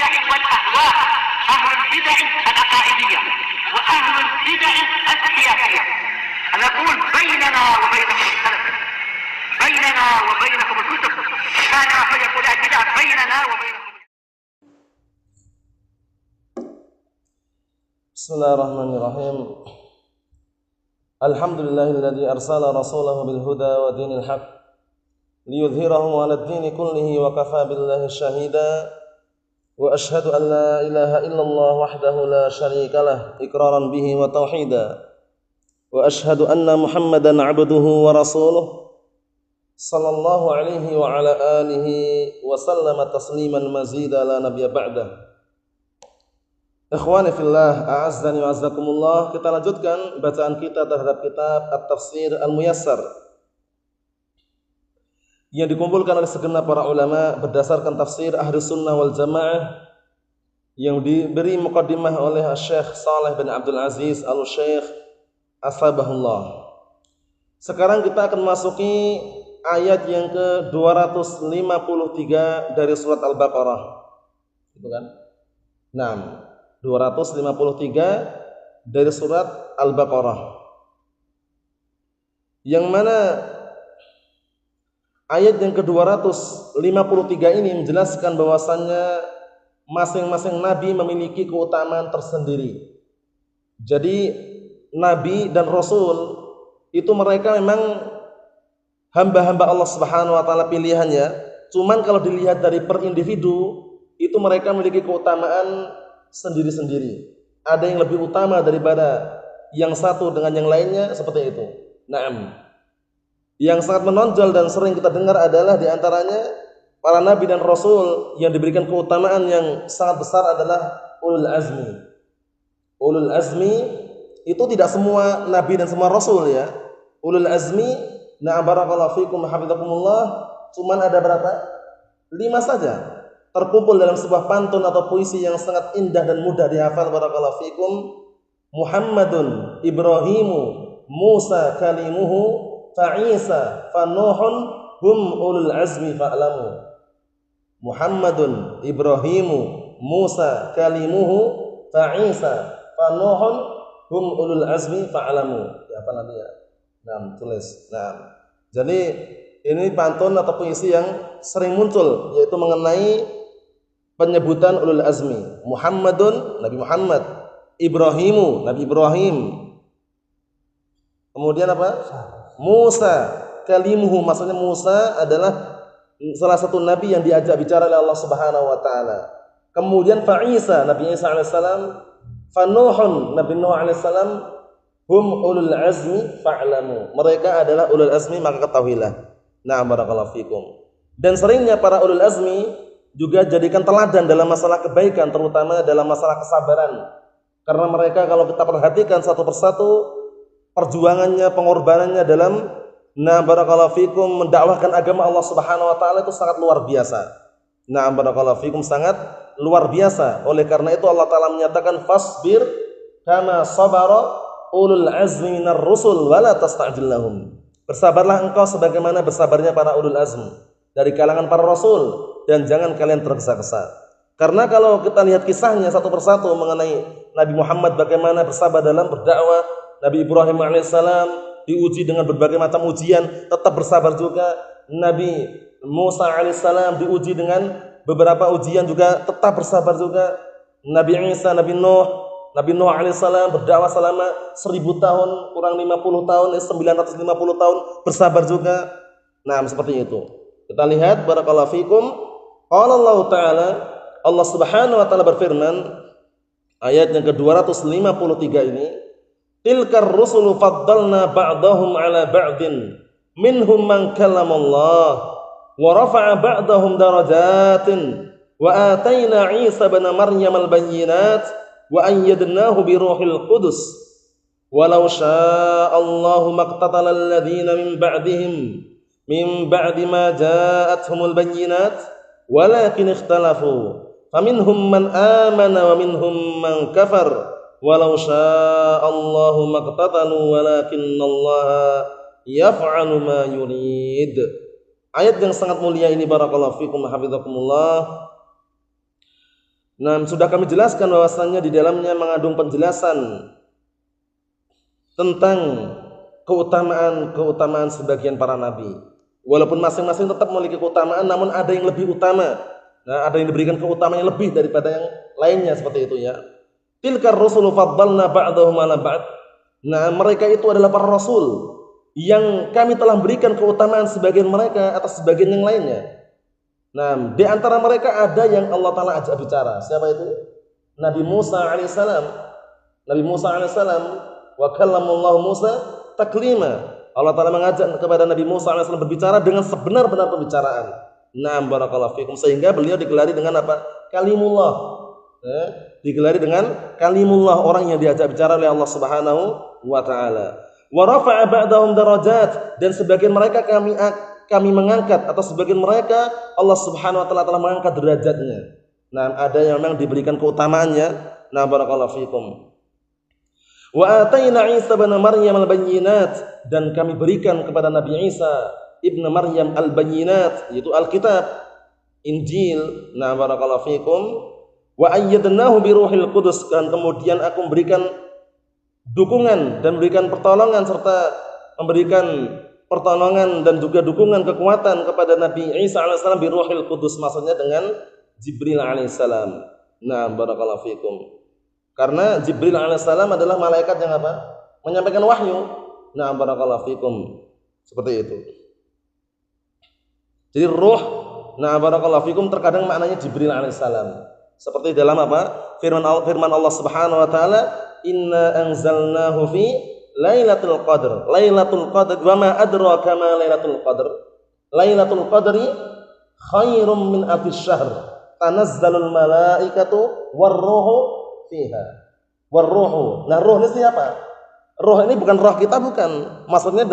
البدع والأهواء، أهل البدع العقائدية وأهل البدع السياسية. نقول بيننا وبينكم السلف، بيننا وبينكم الكتب، كان فيقول البدع بيننا وبينكم. Bismillahirrahmanirrahim. Alhamdulillahilladzi arsala rasulahu bil huda wa dinil haq liyudhhirahu 'alad dini kullihi wa kafa billahi shahida. Wa ashhadu an la ilaha illallah wahdahu la syarika lah iqraran bihi wa tauhida. Wa ashhadu anna Muhammadan 'abduhu wa rasuluh sallallahu alaihi wa ala alihi wa sallama tasliman mazida la nabiyya ba'dah. Ikhwani fillah, a'azzani wa azzakumullah. Kita lanjutkan bacaan kita terhadap kitab At-Tafsir Al-Muyassar yang dikumpulkan oleh segenap para ulama berdasarkan tafsir Ahli Sunnah wal Jamaah yang diberi muqaddimah oleh Syekh Shalih bin Abdul Aziz Al-Syekh Asbahullah. Sekarang kita akan masuki ayat yang ke-253 dari surat Al-Baqarah. Itu kan? 253 dari surat Al-Baqarah, yang mana ayat yang ke-253 ini menjelaskan bahwasannya masing-masing nabi memiliki keutamaan tersendiri. Jadi nabi dan rasul itu mereka memang hamba-hamba Allah Subhanahu wa taala pilihannya. Cuman kalau dilihat dari per individu, itu mereka memiliki keutamaan sendiri-sendiri. Ada yang lebih utama daripada yang satu dengan yang lainnya, seperti itu. Naam. Yang sangat menonjol dan sering kita dengar adalah diantaranya para nabi dan rasul yang diberikan keutamaan yang sangat besar adalah ulul azmi. Ulul azmi itu tidak semua nabi dan semua rasul ya. Ulul azmi, na'am barakallahu fikum hafizakumullah, cuman ada berapa? 5 saja. Terkumpul dalam sebuah pantun atau puisi yang sangat indah dan mudah dihafal. Barakallahu fikum. Muhammadun Ibrahimu Musa kalimuhu fa Isa fa Nuhun hum ulul azmi fa'lamu. Muhammadun Ibrahimu Musa kalimuhu fa Isa fa Nuhun hum ulul azmi fa'lamu. Apa nanti ya? Tulis. Jadi ini pantun atau puisi yang sering muncul, yaitu mengenai penyebutan ulul azmi. Muhammadun, Nabi Muhammad. Ibrahimu, Nabi Ibrahim. Kemudian apa? Musa kalimuhu, maksudnya Musa adalah salah satu nabi yang diajak bicara oleh Allah Subhanahu wa taala. Kemudian fa Isa, Nabi Isa alaihissalam. Fa Nuhun, Nabi Nuh alaihissalam. Hum ulul azmi fa'lamu. Mereka adalah ulul azmi, maka ketahuilah. Na'am barakallahu fikum. Dan seringnya para ulul azmi juga jadikan teladan dalam masalah kebaikan, terutama dalam masalah kesabaran. Karena mereka kalau kita perhatikan satu persatu perjuangannya, pengorbanannya dalam barakallahu fikum mendakwahkan agama Allah Subhanahu wa taala itu sangat luar biasa. Barakallahu fikum, sangat luar biasa. Oleh karena itu Allah taala menyatakan fasbir kama sabara ulul azmi minar rusul wala tasta'jil lahum. Bersabarlah engkau sebagaimana bersabarnya para ulul azmi dari kalangan para rasul, dan jangan kalian tergesa-gesa. Karena kalau kita lihat kisahnya satu persatu mengenai Nabi Muhammad bagaimana bersabar dalam berdakwah, Nabi Ibrahim alaihissalam diuji dengan berbagai macam ujian, tetap bersabar juga. Nabi Musa alaihissalam diuji dengan beberapa ujian juga, tetap bersabar juga. Nabi Isa, Nabi Nuh alaihissalam berdakwah selama 1000 tahun, kurang 50 tahun, 950 tahun, bersabar juga. Seperti itu. Kita lihat barakallahu fikum. Qala Allah Ta'ala, Allah Subhanahu wa taala berfirman, ayat yang ke-253 ini, tilkar rusulu faddalna ba'dahum 'ala ba'din minhum man kallamallah wa rafa'a ba'dahum darajatin wa atayna Isa ibn Maryam al-bayyinat wa ayyadnahu bi ruhil qudus walau syaa'a Allahu maqtatala alladhina min ba'dihim min ba'di ma ja'atuhumul bayyinat walakin ikhtalafu faminhum man amana wa minhum man kafar walau syaa'a Allahu maqtatalu walakinnallaha yaf'alu ma yurid. Ayat yang sangat mulia ini barakallahu fikum hafizakumullah Nah, sudah kami jelaskan bahwasannya di dalamnya mengandung penjelasan tentang keutamaan sebagian para nabi. Walaupun masing-masing tetap memiliki keutamaan, namun ada yang lebih utama. Nah, ada yang diberikan keutamaan yang lebih daripada yang lainnya seperti itu ya. Tilkar rusulu faddalna ba'dahum 'ala ba'd. Nah, mereka itu adalah para rasul yang kami telah berikan keutamaan sebagian mereka atas sebagian yang lainnya. Nah, di antara mereka ada yang Allah Ta'ala ajak bicara. Siapa itu? Nabi Musa alaihissalam. Nabi Musa alaihissalam, wa kallamallahu Musa taklima. Allah Ta'ala mengajak kepada Nabi Musa alaihissalam berbicara dengan sebenar-benar pembicaraan. Nah, barakallahu fikum, sehingga beliau digelari dengan apa? Kalimullah. Digelari dengan kalimullah, orang yang diajak bicara oleh Allah Subhanahu wa Ta'ala. Wa rafa'a ba'dahum darajat, dan sebagian mereka kami mengangkat, atau sebagian mereka Allah Subhanahu wa Ta'ala telah mengangkat derajatnya. Nah, ada yang memang diberikan keutamaannya. Nah, barakallahu fikum. Wa atayna Isa bin Maryam al-bayyinat, dan kami berikan kepada Nabi Isa ibnu Maryam al-bayyinat, yaitu Alkitab, Injil. Nah, barakallahu fikum. Wa ayyadnahu bi ruhil qudus, dan kemudian aku memberikan dukungan dan memberikan pertolongan serta memberikan pertolongan dan juga dukungan kekuatan kepada Nabi Isa alaihissalam bi ruhil qudus, maksudnya dengan Jibril alaihissalam. Nah, barakallahu fikum. Karena Jibril alaihissalam adalah malaikat yang apa? Menyampaikan wahyu. Nah, barakallahu fikum. Seperti itu. Jadi ruh, nah barakallahu fikum, terkadang maknanya Jibril alaihissalam. Seperti dalam apa? Firman Allah Subhanahu wa Ta'ala, inna anzalnahu fi lailatul qadr. Lailatul qadr, wa ma adraka ma lailatul qadr. Lailatul qadri khairum min alfis syahr. Tanazzalul malaikatu warruhu fiha. Warruhu. Nah, ruh ini siapa? Ruh ini bukan roh kita, bukan. Maksudnya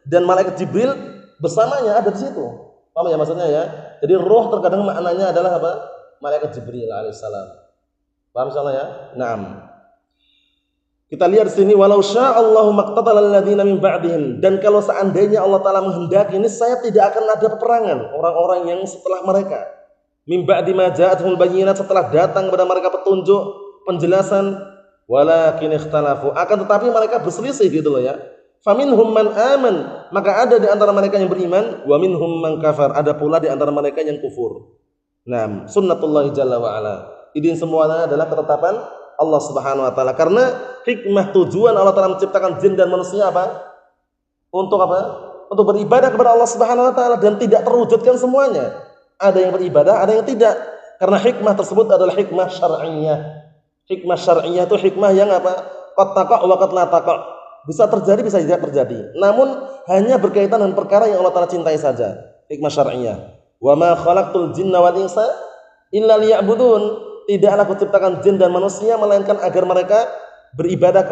dan malaikat Jibril bersamanya ada di situ. Paham ya maksudnya ya? Jadi ruh terkadang maknanya adalah apa? Malaikat Jibril alaihissalam. Paham insyaallah ya? Naam. Kita lihat di sini, walau sya'allahu maqtatala alladziina min ba'dihim, dan kalau seandainya Allah Ta'ala menghendaki, ini saya tidak akan ada peperangan orang-orang yang setelah mereka. Min ba'di ma ja'atuhul bayyinat, setelah datang kepada mereka petunjuk, penjelasan, walakin ikhtalafu, akan tetapi mereka berselisih gitu loh ya. Faminhum man aman, maka ada di antara mereka yang beriman, wa minhum man kafar, ada pula di antara mereka yang kufur. Nah, sunnatullah jalla wa ala. Ini semuanya adalah ketetapan Allah Subhanahu wa Ta'ala. Karena hikmah tujuan Allah Ta'ala menciptakan jin dan manusia apa? Untuk apa? Untuk beribadah kepada Allah Subhanahu wa Ta'ala, dan tidak terwujudkan semuanya. Ada yang beribadah, ada yang tidak. Karena hikmah tersebut adalah hikmah syar'iyyah. Hikmah syar'iyyah itu hikmah yang apa? Qad taqa' wa qad la taqa'. Bisa terjadi, bisa tidak terjadi. Namun hanya berkaitan dengan perkara yang Allah Ta'ala cintai saja. Hikmah syar'iyyah. Wa ma khalaqtul jinna wal insa illa liya'budun. Tidaklah kuciptakan jin dan manusia melainkan agar mereka beribadah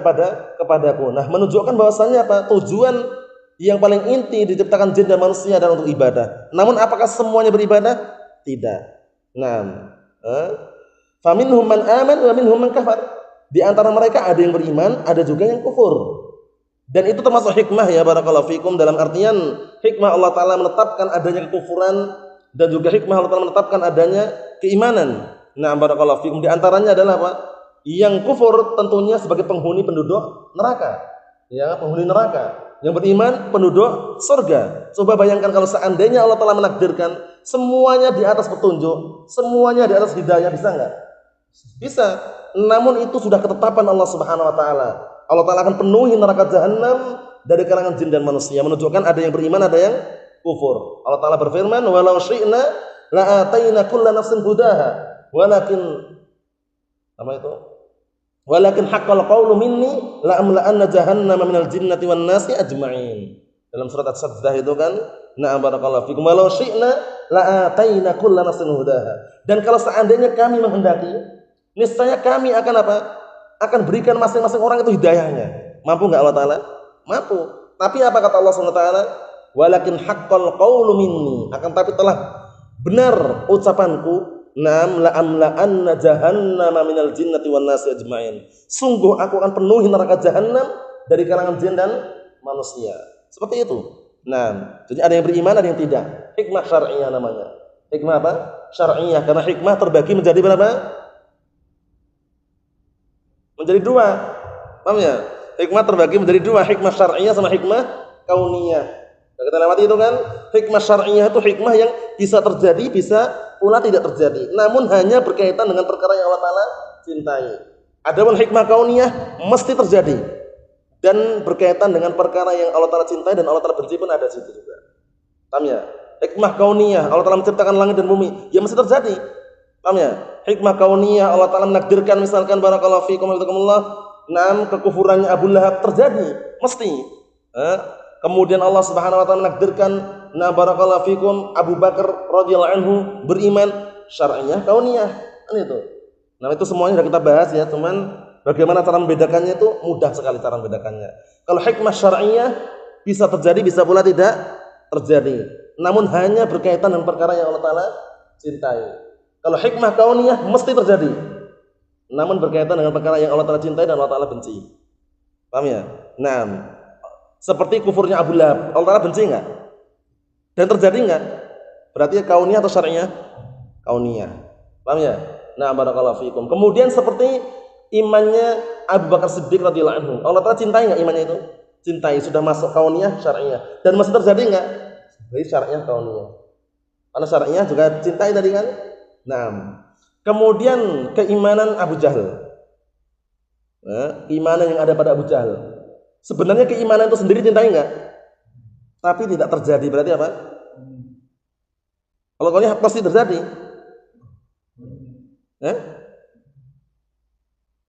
kepadaku. Nah, menunjukkan bahwasannya apa? Tujuan yang paling inti diciptakan jin dan manusia adalah untuk ibadah. Namun apakah semuanya beribadah? Tidak. Nah, faminhum man aman wa minhum man kafar. Di antara mereka ada yang beriman, ada juga yang kufur. Dan itu termasuk hikmah ya barakallahu fikum, dalam artian hikmah Allah Ta'ala menetapkan adanya kekufuran, dan juga hikmah Allah Ta'ala menetapkan adanya keimanan. Nah, barakallahu fikum, di antaranya adalah apa? Yang kufur tentunya sebagai penghuni penduduk neraka. Ya, penghuni neraka. Yang beriman penduduk surga. Coba bayangkan kalau seandainya Allah Ta'ala menakdirkan semuanya di atas petunjuk, semuanya di atas hidayah, bisa enggak? Bisa. Namun itu sudah ketetapan Allah Subhanahu wa Ta'ala. Allah Ta'ala akan penuhi neraka jahanam dari kalangan jin dan manusia, menunjukkan ada yang beriman, ada yang kufur. Allah Ta'ala berfirman, walau syi'na la'atayna kulla nafsin hudaha, walakin haqqal qawlu minni la'amla'anna jahannama minal jinnati wan nasi ajma'in. Dalam surat As-Sajdah itu kan, na'am barakallahu fikum, walau syi'na la'atayna kulla nafsin hudaha. Dan kalau seandainya kami menghendaki, niscaya kami akan apa? Akan berikan masing-masing orang itu hidayahnya. Mampu enggak Allah Ta'ala? Mampu. Tapi apa kata Allah SWT? Walakin haqqal qawlu minni, akan tapi telah benar ucapanku, nam la amla'anna jahannama minal jinnati wan nasi ajma'in. Sungguh aku akan penuhi neraka jahanam dari kalangan jin dan manusia. Seperti itu. Nah, jadi ada yang beriman, ada yang tidak. Hikmah syar'iyyah namanya. Hikmah apa? Syar'iyyah. Karena hikmah terbagi menjadi berapa? menjadi dua. Paham ya? Hikmah terbagi menjadi dua, hikmah syar'iyah sama hikmah kauniyah. Nah, kita lewati itu kan, hikmah syar'iyah itu hikmah yang bisa terjadi, bisa pula tidak terjadi. Namun hanya berkaitan dengan perkara yang Allah Ta'ala cintai. Adapun hikmah kauniyah mesti terjadi dan berkaitan dengan perkara yang Allah Ta'ala cintai dan Allah Ta'ala benci pun ada di situ juga. Paham ya? Hikmah kauniyah, Allah Ta'ala menciptakan langit dan bumi, ya mesti terjadi. Paham ya? Hikmah kauniyah, Allah Ta'ala menakdirkan misalkan barakallahu fiikum wa kekufurannya Abu Lahab terjadi, mesti. Kemudian Allah Subhanahu wa taala menakdirkan barakallahu fiikum Abu Bakar radhiyallahu anhu beriman, syar'iyah, kauniyah. Kan itu. Nah, itu semuanya sudah kita bahas ya, cuman bagaimana cara membedakannya itu mudah sekali cara membedakannya. Kalau hikmah syar'iyah bisa terjadi, bisa pula tidak terjadi. Namun hanya berkaitan dengan perkara yang Allah Ta'ala cintai. Kalau hikmah kauniyah mesti terjadi, namun berkaitan dengan perkara yang Allah Ta'ala cintai dan Allah Ta'ala benci. Paham ya? Nah, seperti kufurnya Abu Lahab, Allah Ta'ala benci enggak? Dan terjadi enggak? Berarti kauniyah atau syar'iyah? Kauniyah. Paham ya? Nah, barakallahu fiikum. Kemudian seperti imannya Abu Bakar Siddiq radhiyallahu anhu, Allah Ta'ala cintai enggak imannya itu? Cintai, sudah masuk kauniyah, syar'iyah. Dan masih terjadi enggak? Jadi syar'iyah, kauniyah. Karena syar'iyah juga cintai tadi kan? Nah, kemudian keimanan Abu Jahal, keimanan yang ada pada Abu Jahal. Sebenarnya keimanan itu sendiri cintai enggak? Tapi tidak terjadi, berarti apa? Kalau kauniyah pasti terjadi.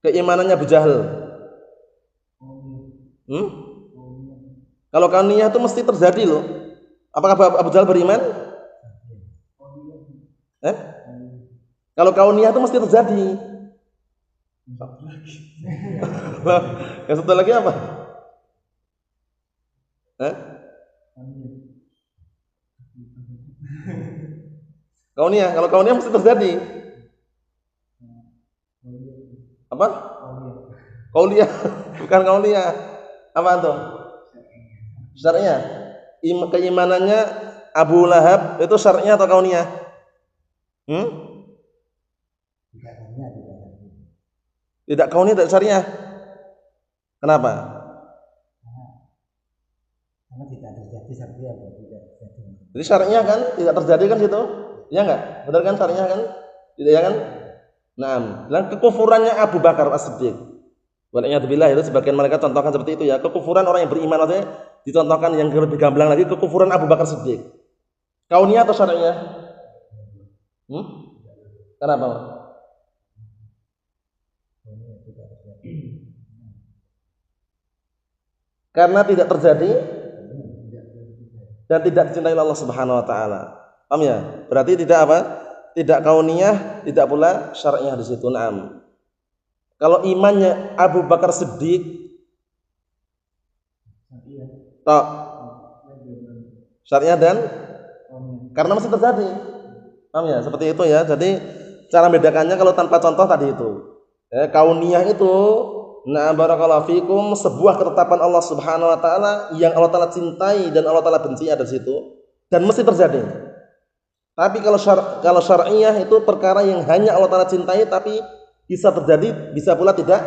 Keimanannya Abu Jahal. Kalau kauniyah itu mesti terjadi loh. Apakah Abu Jahal beriman? Kalau kauniyah itu mesti terjadi. Yang satu lagi apa? Kauniyah. Kalau kauniyah mesti terjadi. Apa? Kauniyah. Bukan kauniyah. Apa itu? Syar'iyah. Keimanannya Abu Lahab itu syar'iyah atau kauniyah? Tidak kauniyah, tidak syariah. Kenapa? Karena tidak terjadi syariah, jadi syariah kan tidak terjadi kan situ? Ya enggak? Benar kan syariah kan? Tidak ya kan? Nah, dan kekufurannya Abu Bakar As-Siddiq. Waliyadzubillah, itu sebagian mereka contohkan seperti itu ya. Kekufuran orang yang beriman maksudnya dicontohkan yang lebih gamblang lagi, kekufuran Abu Bakar Siddiq. Kauniyah atau syariah? Kenapa? Karena tidak terjadi dan tidak dicintai Allah Subhanahu wa taala. Paham ya? Berarti tidak apa? Tidak kauniyah, tidak pula syar'iyah di situ. Naam. Kalau imannya Abu Bakar Siddiq tok syar'iyah dan karena masih terjadi. Paham ya? Seperti itu ya. Jadi cara membedakannya kalau tanpa contoh tadi itu. Kauniyah itu barakallahu fikum sebuah ketetapan Allah Subhanahu wa taala yang Allah taala cintai dan Allah taala benci ada di situ dan mesti terjadi. Tapi kalau syar'iyah itu perkara yang hanya Allah taala cintai tapi bisa terjadi, bisa pula tidak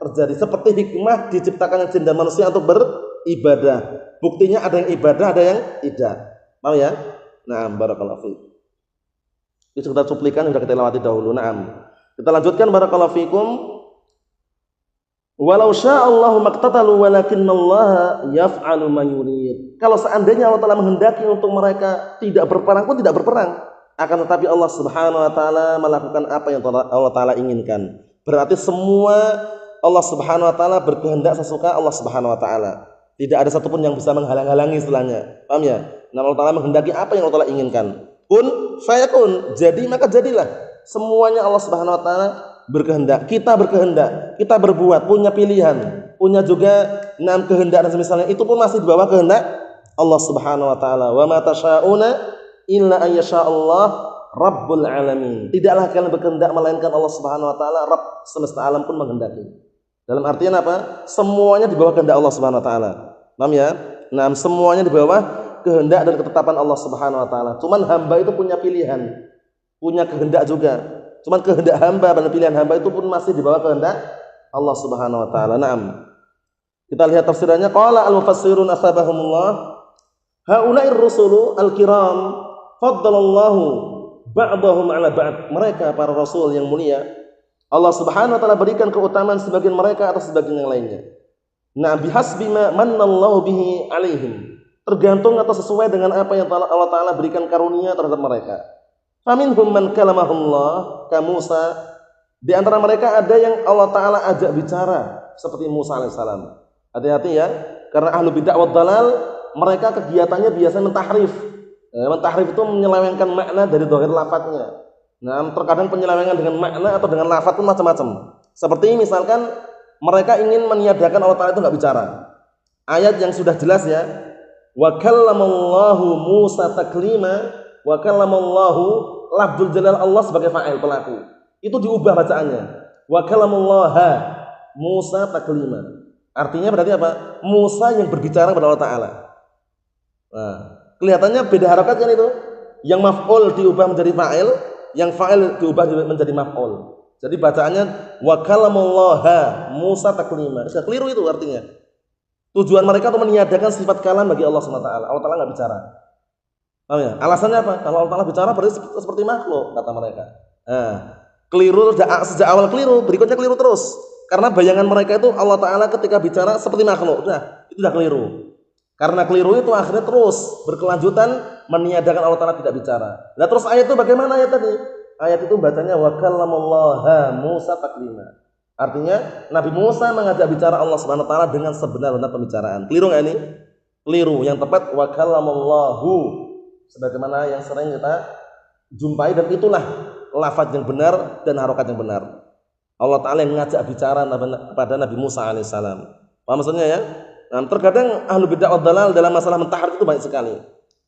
terjadi. Seperti hikmah diciptakannya jin dan manusia untuk beribadah. Buktinya ada yang ibadah, ada yang tidak. Mau ya? Nah, barakallahu fikum. Itu sekedar cuplikan sudah kita lewati dahulu. Naam. Kita lanjutkan barakallahu fikum. Walau sya'allahu maqtatalu walakinallaha yaf'alu ma yurid. Kalau seandainya Allah Ta'ala menghendaki untuk mereka tidak berperang pun tidak berperang, akan tetapi Allah Subhanahu wa taala melakukan apa yang Allah Ta'ala inginkan. Berarti semua Allah Subhanahu wa taala berkehendak sesuka Allah Subhanahu wa taala. Tidak ada satupun yang bisa menghalang-halangi istilahnya. Paham ya? Nah, Allah Ta'ala menghendaki apa yang Allah Ta'ala inginkan. Kun fayakun, jadi maka jadilah. Semuanya Allah Subhanahu wa taala berkehendak, kita berkehendak, kita berbuat, punya pilihan, punya juga kehendak dan semisalnya itu pun masih di bawah kehendak Allah Subhanahu wa taala. Wa ma tasyauna illa ayyasha Allah rabbul alamin. Tidaklah kalian berkehendak melainkan Allah Subhanahu wa taala Rabb semesta alam pun menghendaki. Dalam artian apa? Semuanya di bawah kehendak Allah Subhanahu wa taala. Paham ya? Nah, semuanya di bawah kehendak dan ketetapan Allah Subhanahu wa taala. Cuman hamba itu punya pilihan, punya kehendak juga. Cuman kehendak hamba dan pilihan hamba itu pun masih di bawah kehendak Allah Subhanahu wa taala. Naam. Kita lihat tafsirannya, qala al-mufassirun asbahumullah, haula'ir rusulu al-kiram faddalallahu ba'dahum 'ala ba'd. Mereka para rasul yang mulia, Allah Subhanahu wa taala berikan keutamaan sebagian mereka atas sebagian yang lainnya. Nah, bihasbi ma manallahu bihi 'alaihim. Tergantung atau sesuai dengan apa yang Allah taala berikan karunia terhadap mereka. Faminhum man kalamahullah ka Musa. Di antara mereka ada yang Allah taala ajak bicara seperti Musa alaihissalam. Hati-hati ya, karena ahlu bid'ah wad dalal mereka kegiatannya biasanya mentahrif. Mentahrif itu menyelewengkan makna dari zahir lafadznya. Nah, terkadang penyelewengan dengan makna atau dengan lafadz pun macam-macam. Seperti misalkan mereka ingin meniadakan Allah Ta'ala itu nggak bicara. Ayat yang sudah jelas ya, wa kallamallahu Musa taklima, wa kallamallahu lafdzul jalal Allah sebagai fa'il pelaku. Itu diubah bacaannya. Wa kallamallaha Musa taklima. Artinya berarti apa? Musa yang berbicara kepada Allah Ta'ala. Nah, kelihatannya beda harokat kan itu. Yang maf'ul diubah menjadi fa'il, yang fa'il diubah menjadi maf'ul. Jadi bacaannya wa kallamallaha Musa taklima. Sudah keliru itu artinya. Tujuan mereka untuk meniadakan sifat kalam bagi Allah SWT. Allah Ta'ala nggak bicara. Paham ya? Alasannya apa? Kalau Allah Ta'ala bicara berarti seperti makhluk, kata mereka. Nah, keliru sejak awal keliru, berikutnya keliru terus. Karena bayangan mereka itu Allah Ta'ala ketika bicara seperti makhluk. Nah, itu sudah keliru. Karena keliru itu akhirnya terus berkelanjutan meniadakan Allah Ta'ala tidak bicara. Nah terus ayat itu bagaimana ayat tadi? Ayat itu bacanya wa kallamallaha Musa taklima. Artinya Nabi Musa mengajak bicara Allah Subhanahu wa taala dengan sebenar-benar pembicaraan. Keliru enggak ini? Keliru. Yang tepat wa kallamallahu, sebagaimana yang sering kita jumpai, dan itulah lafaz yang benar dan harokat yang benar. Allah Ta'ala yang mengajak bicara pada Nabi Musa alaihissalam. Paham maksudnya ya? Nah, terkadang ahlu bid'ah wad dalal dalam masalah mentahharif itu banyak sekali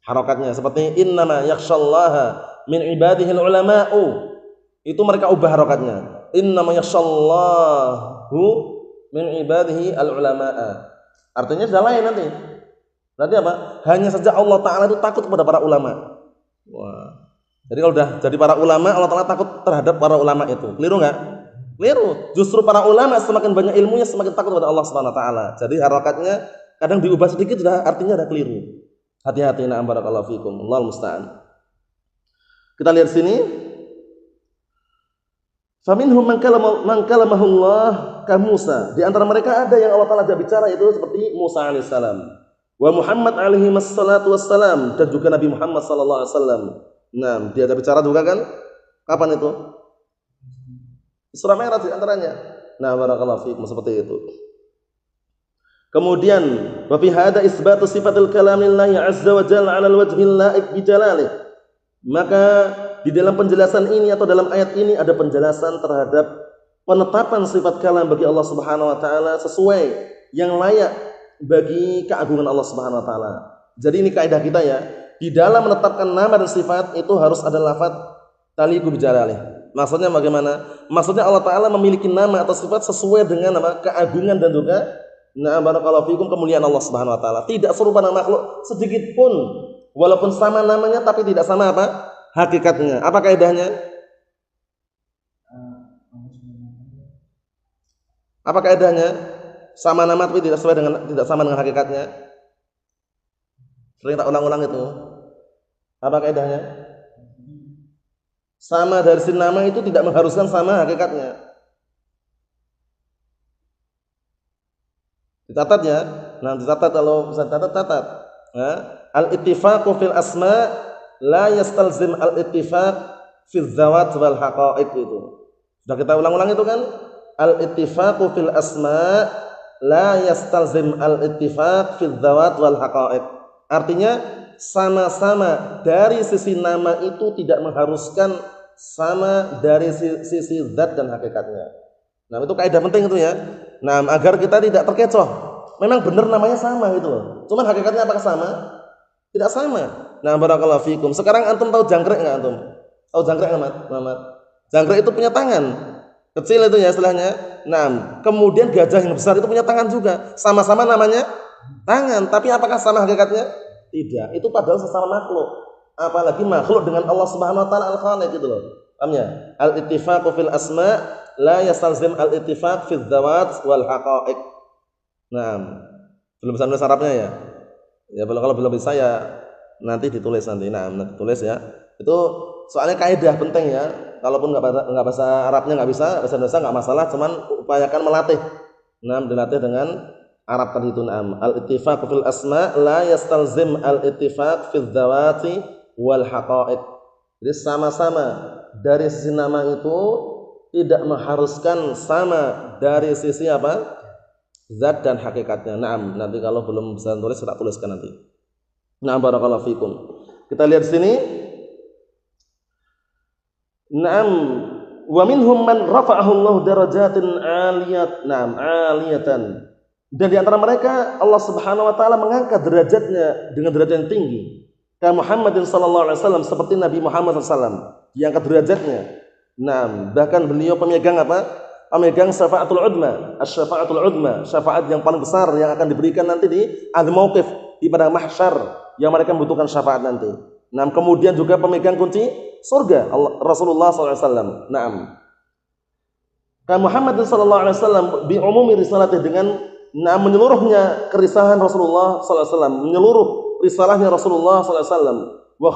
harokatnya, seperti innama yakhshallaha min ibadihil ulama'u. Itu mereka ubah harokatnya. Innama yakhshallahu min ibadihi al ulama'a. Artinya sudah lain nanti. Berarti apa? Hanya saja Allah Ta'ala itu takut kepada para ulama. Wah. Jadi kalau sudah jadi para ulama, Allah Ta'ala takut terhadap para ulama itu. Keliru enggak? Keliru. Justru para ulama semakin banyak ilmunya semakin takut kepada Allah Subhanahu wa taala. Jadi harokatnya kadang diubah sedikit sudah artinya sudah keliru. Hati-hati, na'am barakallahu fikum. Allahul musta'an. Kita lihat sini. Faminhum man kalamahullah ka Musa. Di antara mereka ada yang Allah Taala ajak bicara, itu seperti Musa alaihissalam. Wa Muhammad alaihi wassalatu wassalam, dan juga Nabi Muhammad sallallahu alaihi wasallam. Nah, dia ajak bicara juga kan? Kapan itu? Surah Mi'raj di antaranya. Nah, barakallahu fikum, seperti itu. Kemudian wa fi hada isbatu sifatil kalam lillahi azza wa jalla 'ala al-wajhil la'iq bi jalalih. Maka di dalam penjelasan ini atau dalam ayat ini ada penjelasan terhadap penetapan sifat kalam bagi Allah Subhanahu wa taala sesuai yang layak bagi keagungan Allah Subhanahu wa taala. Jadi ini kaidah kita ya. Di dalam menetapkan nama dan sifat itu harus ada lafaz taliqu bi jalalih. Maksudnya bagaimana? Maksudnya Allah Ta'ala memiliki nama atau sifat sesuai dengan nama keagungan dan juga barakallahu fikum kemuliaan Allah Subhanahu wa taala. Tidak serupa dengan makhluk sedikit pun. Walaupun sama namanya tapi tidak sama apa? Hakikatnya. Apa kaidahnya? Apa kaidahnya? Sama nama tapi tidak sama dengan hakikatnya. Sering tak ulang-ulang itu. Apa kaidahnya? Sama dari sisi nama itu tidak mengharuskan sama hakikatnya. Dicatat ya. Nah, dicatat, kalau bisa catat. Nah, al-ittifaqu fil asma la yastalzim al-ittifaq fil dzawat wal haqa'iq itu. Sudah kita ulang-ulang itu kan? Al-ittifaqu fil asma la yastalzim al-ittifaq fil dzawat wal haqa'iq. Artinya sama-sama dari sisi nama itu tidak mengharuskan sama dari sisi zat dan hakikatnya. Nah, itu kaidah penting itu ya. Nah, agar kita tidak terkecoh. Memang benar namanya sama gitu loh. Cuman hakikatnya apakah sama? Tidak sama. Nah, barakallahu fikum. Sekarang antum tahu jangkrik enggak antum? Tahu jangkrik enggak, Muhammad? Jangkrik itu punya tangan. Kecil itu ya istilahnya. Nah, kemudian gajah yang besar itu punya tangan juga. Sama-sama namanya tangan, tapi apakah sama hakikatnya? Tidak. Itu padahal sesama makhluk. Apalagi makhluk dengan Allah Subhanahu wa taala al-Khaliq gitu loh. Paham ya? Al-ittifaqu fil asma la yastalzim al-ittifaq fi dzawat wal haqa'iq. Nah, belum bisa nulis Arabnya ya? Ya kalau belum bisa ya nanti ditulis nanti. Nah, nanti tulis ya. Itu soalnya kaidah penting ya. Kalaupun nggak bahasa Arabnya nggak bisa, bahasa Indonesia nggak masalah, cuman upayakan melatih. Nah, dilatih dengan Arab tadi itu. Al-ittifaq fil asma la yastalzim al-ittifaq fil dzawati wal haqa'iq. Jadi sama-sama dari sisi nama itu tidak mengharuskan sama dari sisi apa? Zat dan hakikatnya. Naam, nanti kalau belum bisa tulis kita tuliskan nanti. Naam, barakallahu fikum. Kita lihat sini. Naam, wa minhum man rafa'ahu Allah darajatin 'aliyat. Naam, 'aliyatan. Dan di antara mereka Allah Subhanahu wa taala mengangkat derajatnya dengan derajat yang tinggi. Ka Muhammadin sallallahu alaihi wasallam, seperti Nabi Muhammad sallallahu alaihi wasallam diangkat derajatnya. Naam, bahkan beliau pemegang apa? Pemegang syafaatul udma, asy-syafaatul udma, syafaat yang paling besar yang akan diberikan nanti di al-mauqif, di padang mahsyar yang mereka membutuhkan syafaat nanti. Nah, kemudian juga pemegang kunci surga Rasulullah SAW. Naam. Ka Muhammad sallallahu alaihi wasallam bi umumi risalatih, dengan menyeluruhnya kerisahan Rasulullah SAW, menyeluruh risalahnya Rasulullah SAW. Wa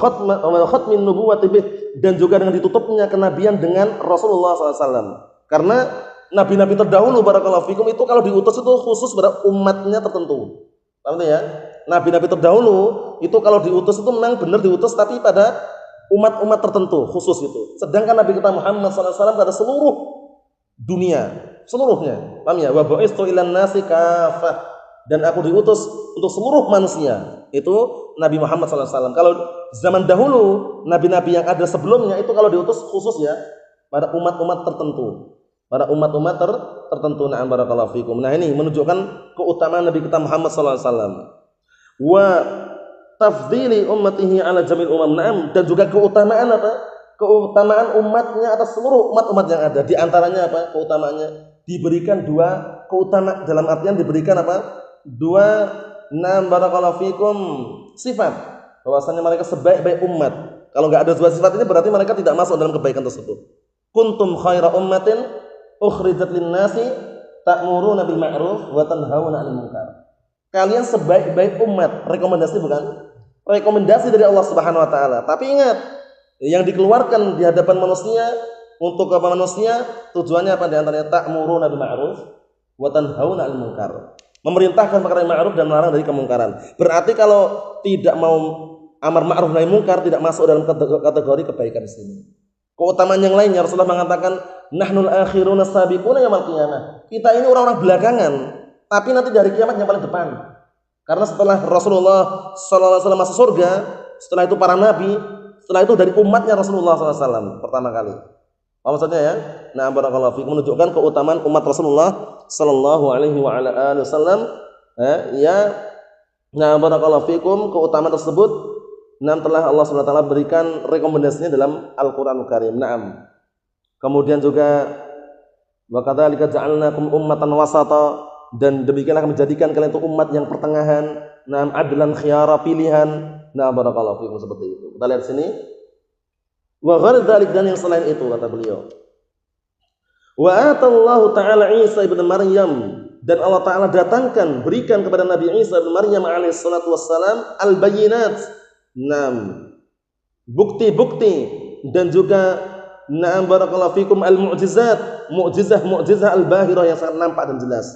khatmin nubuwwati bih, dan juga dengan ditutupnya kenabian dengan Rasulullah SAW. Karena nabi-nabi terdahulu barakallahu fikum itu kalau diutus itu khusus pada umatnya tertentu. Paham ya? Nabi-nabi terdahulu itu kalau diutus itu memang benar diutus tapi pada umat-umat tertentu khusus itu. Sedangkan Nabi kita Muhammad SAW pada seluruh dunia, seluruhnya. Paham ya? Wa bu'istu ilan nasi kafah, dan aku diutus untuk seluruh manusia. Itu Nabi Muhammad SAW. Kalau zaman dahulu nabi-nabi yang ada sebelumnya itu kalau diutus khusus ya pada umat-umat tertentu. Pada umat-umat tertentu. Na'am, barakallahu fikum. Nah, ini menunjukkan keutamaan Nabi kita Muhammad SAW. Wa tafdhili ummatihi ala jamil umam. Na'am, dan juga keutamaan apa? Keutamaan umatnya atas seluruh umat-umat yang ada. Di antaranya apa? Keutamaannya diberikan dua keutamaan, dalam artian diberikan apa? Dua, na'am, barakallahu fikum, sifat. Bahwasanya mereka sebaik-baik umat. Kalau enggak ada dua sifat ini berarti mereka tidak masuk dalam kebaikan tersebut. Kuntum khaira ummatin ukhrijat lin-nasi ta'muruna bil ma'ruf wa tanhauna 'anil munkar. Kalian sebaik-baik umat. Rekomendasi bukan? Rekomendasi dari Allah Subhanahu wa taala. Tapi ingat, yang dikeluarkan di hadapan manusia untuk apa manusia tujuannya apa? Di antaranya ta'muruna bil ma'ruf wa tanhauna 'anil munkar. Memerintahkan perkara yang ma'ruf dan melarang dari kemungkaran. Berarti kalau tidak mau amar ma'ruf nahi munkar tidak masuk dalam kategori kebaikan di sini. Keutamaan yang lainnya Rasulullah mengatakan nahnul akhiruna sabiquna yaumil qiyamah. Kita ini orang-orang belakangan, tapi nanti dari kiamat yang paling depan. Karena setelah Rasulullah sallallahu alaihi wasallam masuk surga, setelah itu para nabi, setelah itu dari umatnya Rasulullah sallallahu alaihi wasallam pertama kali. Apa maksudnya ya? Nah, barakallahu fikum, menunjukkan keutamaan umat Rasulullah sallallahu alaihi wa ala alihi wasallam. Ya. Nah, barakallahu fikum, keutamaan tersebut telah Allah Subhanahu wa taala berikan rekomendasinya dalam Al-Qur'anul Karim. Naam. Kemudian juga wa kadzalika ja'alnakum ummatan wasata, dan demikianlah kami menjadikan kalian itu umat yang pertengahan. Naam, adlan khiyara, pilihan. Nah, barakallahu fikum, seperti itu. Kita lihat sini. Wa ghair dzalik, dan yang selain itu kata beliau. Wa atallahu ta'ala Isa ibn Maryam, dan Allah Ta'ala datangkan, berikan kepada Nabi Isa ibn Maryam alaihi salatu wassalam al-bayyinat. Bukti-bukti, dan juga barakallahu fikum al-mu'jizat, mu'jizah al-bahirah yang sangat nampak dan jelas.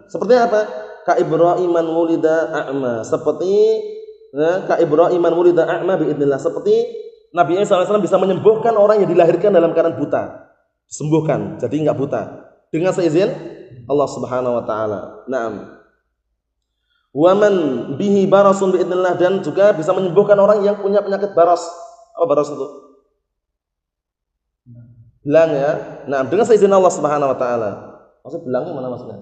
Seperti apa? Ka Ibrahiman wulida a'ma, seperti ka Ibrahiman wulida a'ma biidznillah, seperti Nabi Isa SAW bisa menyembuhkan orang yang dilahirkan dalam keadaan buta, sembuhkan jadi enggak buta dengan seizin Allah Subhanahu wa taala. Waman bihi barasun biidznillah, dan juga bisa menyembuhkan orang yang punya penyakit baras. Apa baras itu? Belang ya. Dengan seizin Allah Subhanahu wa taala. Maksud belangnya mana maksudnya?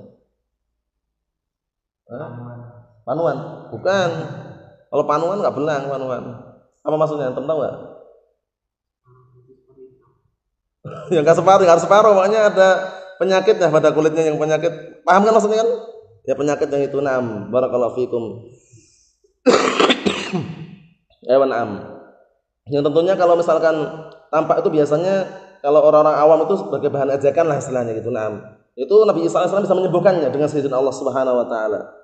Panuan. Bukan. Kalau panuan enggak belang, panuan. Apa maksudnya? Antum tahu enggak? Ya enggak separuh, harus separuh. Pokoknya ada penyakitnya pada kulitnya, yang penyakit. Paham kan maksudnya kan? Ya penyakit yang itu. Barakallahu fikum. Yang tentunya kalau misalkan tampak itu biasanya kalau orang-orang awam itu sebagai bahan ejekan lah istilahnya gitu. Nah, itu Nabi Isa alaihissalam bisa menyembuhkannya dengan seizin Allah Subhanahu wa taala.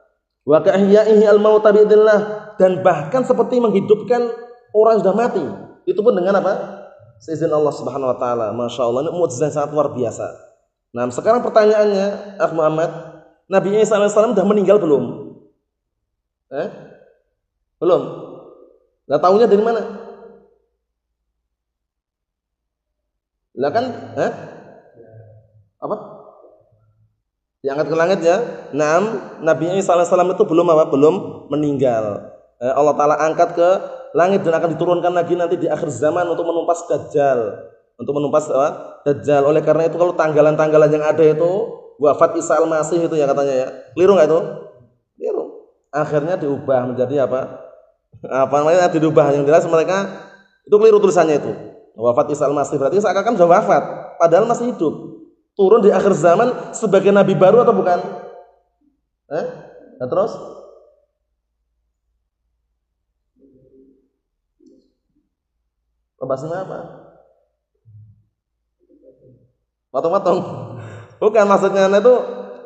Wa ka'ihyaihi al-mauta biidznillah, dan bahkan seperti menghidupkan orang yang sudah mati. Itu pun dengan apa? Seizin Allah Subhanahu wa taala. Masyaallah, ini mukjizat yang sangat luar biasa. Nah, sekarang pertanyaannya, Akh Muhammad, Nabi Isa alaihissalam sudah meninggal belum? Belum. Nah, tahunya dari mana? Lah kan, apa? Diangkat ke langit ya. Nabi Isa alaihissalam itu belum apa? Belum meninggal. Allah Ta'ala angkat ke langit dan akan diturunkan lagi nanti di akhir zaman untuk menumpas Dajjal. Untuk menumpas Dajjal. Oleh karena itu kalau tanggalan-tanggalan yang ada itu wafat Isa al-Masih itu ya katanya ya. Keliru nggak itu? Keliru. Akhirnya diubah menjadi apa? Apa namanya? Dirubah. Yang jelas mereka itu keliru tulisannya itu. Wafat Isa al-Masih berarti seakan-akan sudah wafat, padahal masih hidup. Turun di akhir zaman sebagai nabi baru atau bukan? Nah, terus? Bahasanya apa? Potong-potong. Bukan, maksudnya itu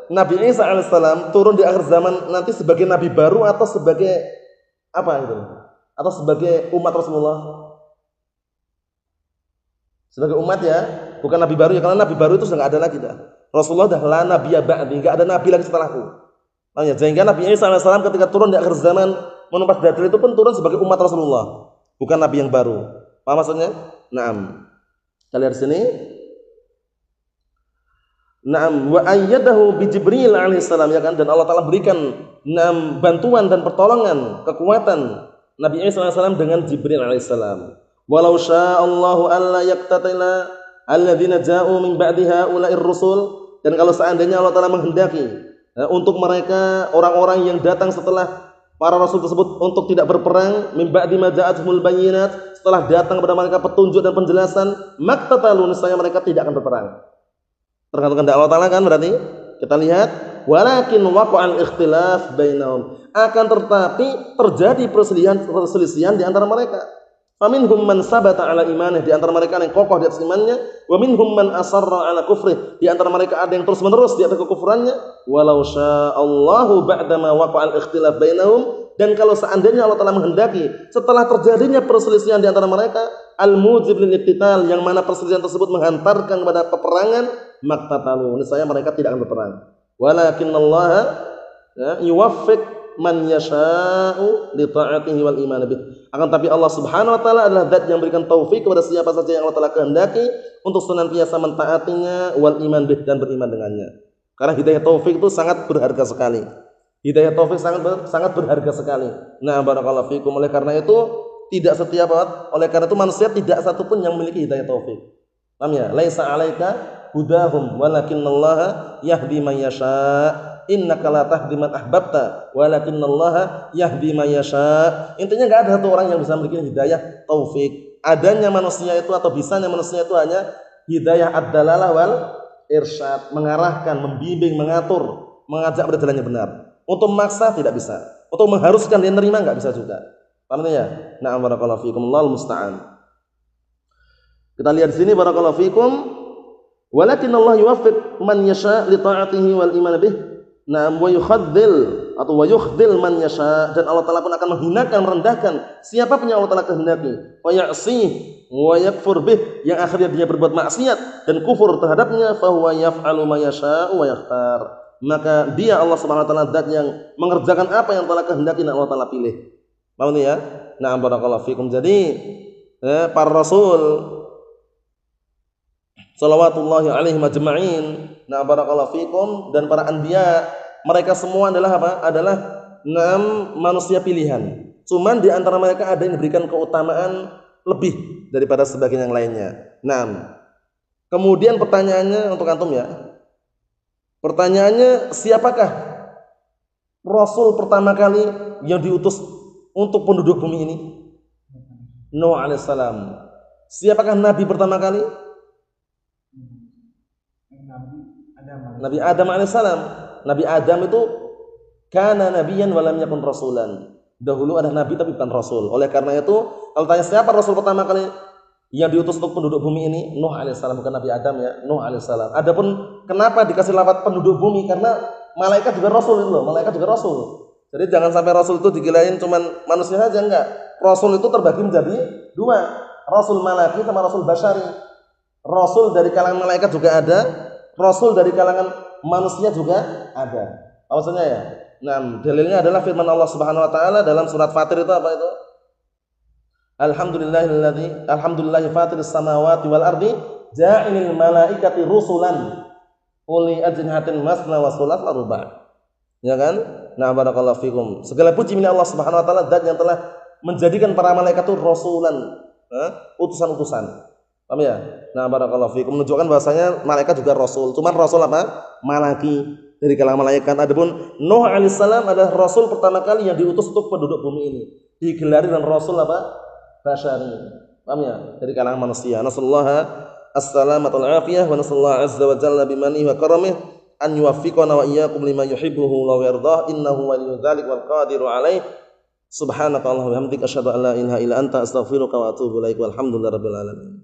Nabi Isa alaihissalam turun di akhir zaman nanti sebagai nabi baru atau sebagai apa gitu? Atau sebagai umat Rasulullah? Sebagai umat ya, bukan nabi baru ya, karena nabi baru itu sudah nggak ada lagi dah. Rasulullah dah la nabiyya ba'di, nggak ada nabi lagi setelahku. Makanya sehingga Nabi Isa alaihissalam ketika turun di akhir zaman menumpas Dajjal itu pun turun sebagai umat Rasulullah, bukan nabi yang baru. Paham maksudnya? Naam. Kita lihat di sini. Naam, wa ayyadahu bi Jibril alaihissalam, ya kan, dan Allah Taala berikan bantuan dan pertolongan, kekuatan Nabi Isa alaihissalam dengan Jibril alaihissalam. Walau sya'allahu alla yaktatila alladzina ja'u min ba'di haula'ir rusul, dan kalau seandainya Allah Taala menghendaki untuk mereka orang-orang yang datang setelah para rasul tersebut untuk tidak berperang, min ba'di ma ja'atuhumul bayyinat, setelah datang kepada mereka petunjuk dan penjelasan, maktatalu, niscaya mereka tidak akan berperang. Tergantung kehendak Allah Taala kan, berarti kita lihat walakin waqa'al ikhtilaf bainahum, akan tetapi terjadi perselisihan di antara mereka. Faminhum man sabata ala imanih, di antara mereka ada yang kokoh di atas imannya, wa minhum man asarra ala kufrih, di antara mereka ada yang terus-menerus di atas kekufurannya. Walau sya'allahu ba'dama waqa'al ikhtilaf bainahum, dan kalau seandainya Allah Taala menghendaki setelah terjadinya perselisihan di antara mereka, al-mujib lil iqtital, yang mana perselisihan tersebut menghantarkan kepada peperangan, maktatalu, niscaya mereka tidak akan berperang. Walakinnallaha yuwaffiq man yasha'u li ta'atihi wal iman bih. Akan tapi Allah Subhanahu wa taala adalah zat yang berikan taufik kepada siapa saja yang Allah Taala kehendaki untuk senantiasa mentaatinya wal iman bih, dan beriman dengannya. Karena hidayah taufik itu sangat berharga sekali. Hidayah taufik sangat berharga sekali. Nah, barakallahu fikum. Oleh karena itu tidak setiap oleh karena itu manusia tidak satu pun yang memiliki hidayah taufik. Paham ya? Laisa 'alaika hudahum walakinnallaha yahdi man yasha'. Innaka la tahdi man ahbabta walakinallaha yahdi man yasha. Intinya enggak ada satu orang yang bisa memiliki hidayah taufik. Adanya manusia itu atau bisanya manusia itu hanya hidayah ad-dalalah wal irsyad, mengarahkan, membimbing, mengatur, mengajak pada jalan yang benar. Untuk memaksa tidak bisa. Untuk mengharuskan dia menerima enggak bisa juga. Paham ya? Na'am, barakallahu fikum, Allahul musta'an. Kita lihat di sini, barakallahu fikum, walakinallahu yuwaffiq man yasha li ta'atihi wal iman bih. Nah, wa yukhaddil atau wa yukhdil man yasha, dan Allah Taala pun akan menghinakan, merendahkan siapa pun yang Allah Taala kehendaki. Wa ya'sih wa yakfur bih, yang akhirnya dia berbuat maksiat dan kufur terhadapnya, fa huwa yaf'alu ma yasha wa yakhtar. Maka dia Allah Subhanahu wa taala zat yang mengerjakan apa yang Allah kehendaki dan Allah Taala pilih. Paham ya? Nah, barakallahu fikum. Jadi para rasul salawatullahi alaihim ajma'in, nah barakallahu fikum, dan para anbiya, mereka semua adalah apa? Adalah manusia pilihan. Cuman di antara mereka ada yang diberikan keutamaan lebih daripada sebagian yang lainnya. Nah, kemudian pertanyaannya untuk antum ya. Pertanyaannya, siapakah rasul pertama kali yang diutus untuk penduduk bumi ini? Nuh alaihissalam. Siapakah nabi pertama kali? Nabi Adam alaihissalam. Nabi Adam itu kana nabiyan wa lam yakun rasulan. Dahulu ada nabi tapi bukan rasul. Oleh karena itu, kalau tanya siapa rasul pertama kali yang diutus untuk penduduk bumi ini Nuh alaihissalam, bukan Nabi Adam ya, Nuh alaihissalam. Adapun kenapa dikasih lafaz penduduk bumi? Karena malaikat juga rasul itu loh, malaikat juga rasul. Jadi jangan sampai rasul itu dikirain cuman manusia saja, enggak. Rasul itu terbagi menjadi dua, rasul malaki sama rasul basyari. Rasul dari kalangan malaikat juga ada, rasul dari kalangan manusia juga ada. Maksudnya ya. Nah, dalilnya adalah firman Allah Subhanahu wa taala dalam surat Fatir itu apa itu? Alhamdulillahi fatiris samawati wal ardi ja'ilil malaikati rusulan uli ajnihatin masna wa thulatha wa ruba'. Ya kan? Nah, barakallahu fikum. Segala puji milik Allah Subhanahu wa taala, zat yang telah menjadikan para malaikat itu rasulan, utusan-utusan. Paham ya? Nah, barakallahu fikum, menunjukkan bahwasanya malaikat juga rasul. Cuman rasul apa? Malaki dari kalangan malaikat. Adapun Nuh alaihissalam adalah rasul pertama kali yang diutus untuk penduduk bumi ini. Digelari dengan rasul apa? Basyari. Paham ya? Dari kalangan manusia. Nasallahu as-salamatul afiyah wa nasallahu azza wa jalla bimanihi wa karamih an yuwaffiqana wa iyyakum lima yuhibbuhu wa yardah innahu waliyyu dzalik wal qadiru alaih. Subhanakallahumma wa bihamdika asyhadu an la ilaha illa anta astaghfiruka wa atubu ilaik. Walhamdulillahirabbil alamin.